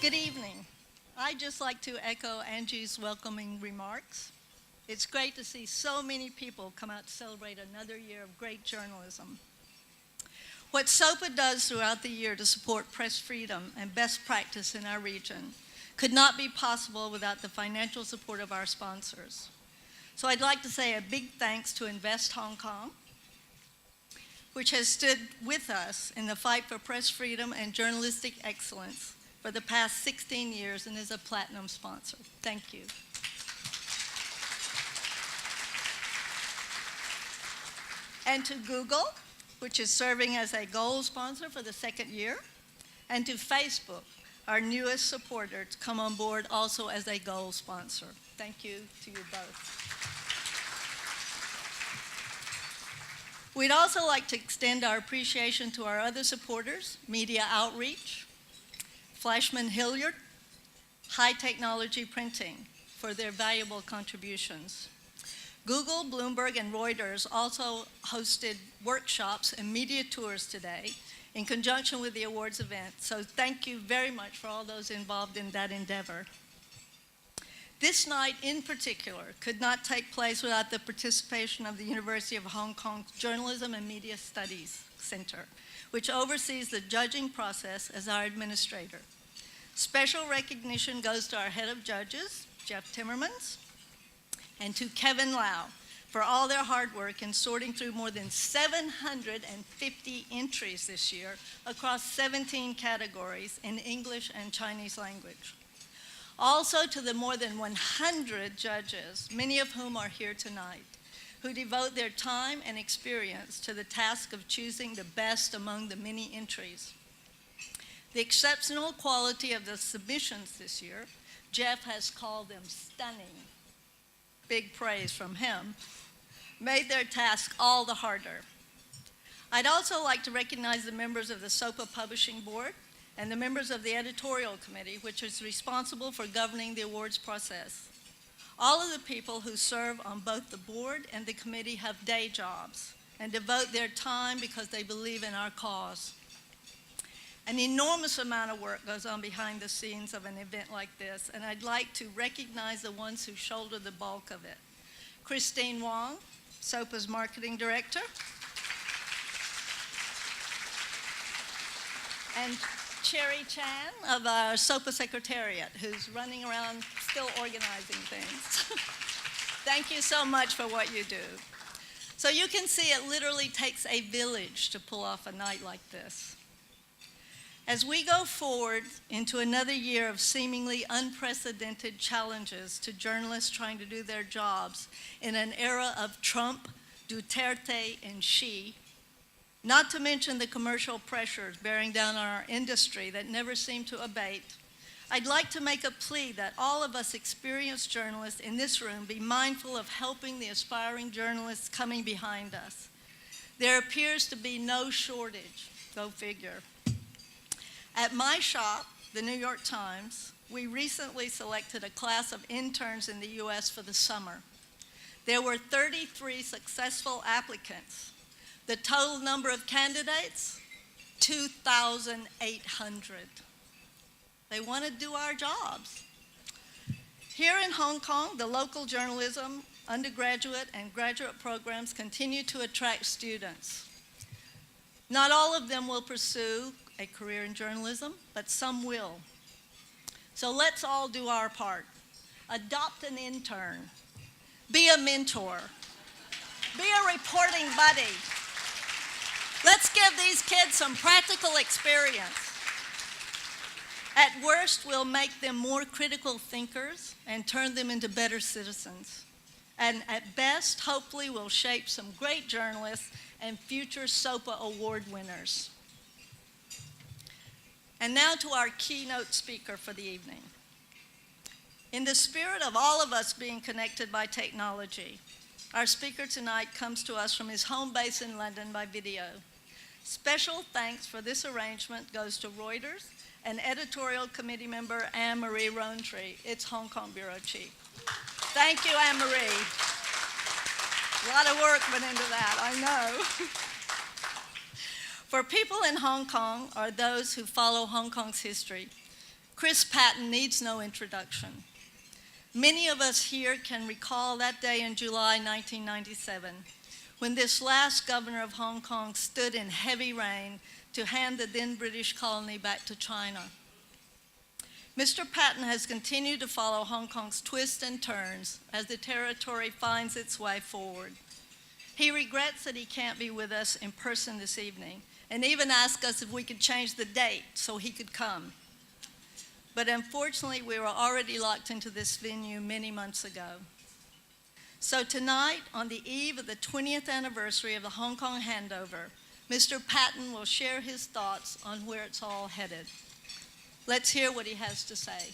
Good evening. I'd just like to echo Angie's welcoming remarks. It's great to see so many people come out to celebrate another year of great journalism. What SOPA does throughout the year to support press freedom and best practice in our region could not be possible without the financial support of our sponsors. So I'd like to say a big thanks to Invest Hong Kong, which has stood with us in the fight for press freedom and journalistic excellence for the past 16 years and is a platinum sponsor. Thank you. And to Google, which is serving as a gold sponsor for the second year, and to Facebook, our newest supporter, to come on board also as a gold sponsor. Thank you to you both. We'd also like to extend our appreciation to our other supporters, Media Outreach, Flashman Hilliard, High Technology Printing, for their valuable contributions. Google, Bloomberg, and Reuters also hosted workshops and media tours today in conjunction with the awards event. So thank you very much for all those involved in that endeavor. This night in particular could not take place without the participation of the University of Hong Kong's Journalism and Media Studies Center, which oversees the judging process as our administrator. Special recognition goes to our head of judges, Jeff Timmermans, and to Kevin Lau for all their hard work in sorting through more than 750 entries this year across 17 categories in English and Chinese language. Also to the more than 100 judges, many of whom are here tonight, who devote their time and experience to the task of choosing the best among the many entries. The exceptional quality of the submissions this year, Jeff has called them stunning, big praise from him, made their task all the harder. I'd also like to recognize the members of the SOPA Publishing Board and the members of the Editorial Committee, which is responsible for governing the awards process. All of the people who serve on both the board and the committee have day jobs and devote their time because they believe in our cause. An enormous amount of work goes on behind the scenes of an event like this, and I'd like to recognize the ones who shoulder the bulk of it. Christine Wong, SOPA's Marketing Director, and Cherry Chan of our SOPA Secretariat, who's running around still organizing things. Thank you so much for what you do. So you can see it literally takes a village to pull off a night like this. As we go forward into another year of seemingly unprecedented challenges to journalists trying to do their jobs in an era of Trump, Duterte, and Xi, not to mention the commercial pressures bearing down on our industry that never seem to abate, I'd like to make a plea that all of us experienced journalists in this room be mindful of helping the aspiring journalists coming behind us. There appears to be no shortage, go figure. At my shop, the New York Times, we recently selected a class of interns in the U.S. for the summer. There were 33 successful applicants. The total number of candidates, 2,800. They want to do our jobs. Here in Hong Kong, the local journalism, undergraduate, and graduate programs continue to attract students. Not all of them will pursue a career in journalism, but some will. So let's all do our part. Adopt an intern. Be a mentor. Be a reporting buddy. Let's give these kids some practical experience. At worst, we'll make them more critical thinkers and turn them into better citizens. And at best, hopefully, we'll shape some great journalists and future SOPA award winners. And now to our keynote speaker for the evening. In the spirit of all of us being connected by technology, our speaker tonight comes to us from his home base in London by video. Special thanks for this arrangement goes to Reuters and Editorial Committee member Anne-Marie Rowntree, its Hong Kong Bureau Chief. Thank you, Anne-Marie. A lot of work went into that, I know. For people in Hong Kong or those who follow Hong Kong's history, Chris Patton needs no introduction. Many of us here can recall that day in July 1997 when this last governor of Hong Kong stood in heavy rain to hand the then British colony back to China. Mr. Patton has continued to follow Hong Kong's twists and turns as the territory finds its way forward. He regrets that he can't be with us in person this evening and even asked us if we could change the date so he could come. But unfortunately, we were already locked into this venue many months ago. So tonight, on the eve of the 20th anniversary of the Hong Kong handover, Mr. Patton will share his thoughts on where it's all headed. Let's hear what he has to say.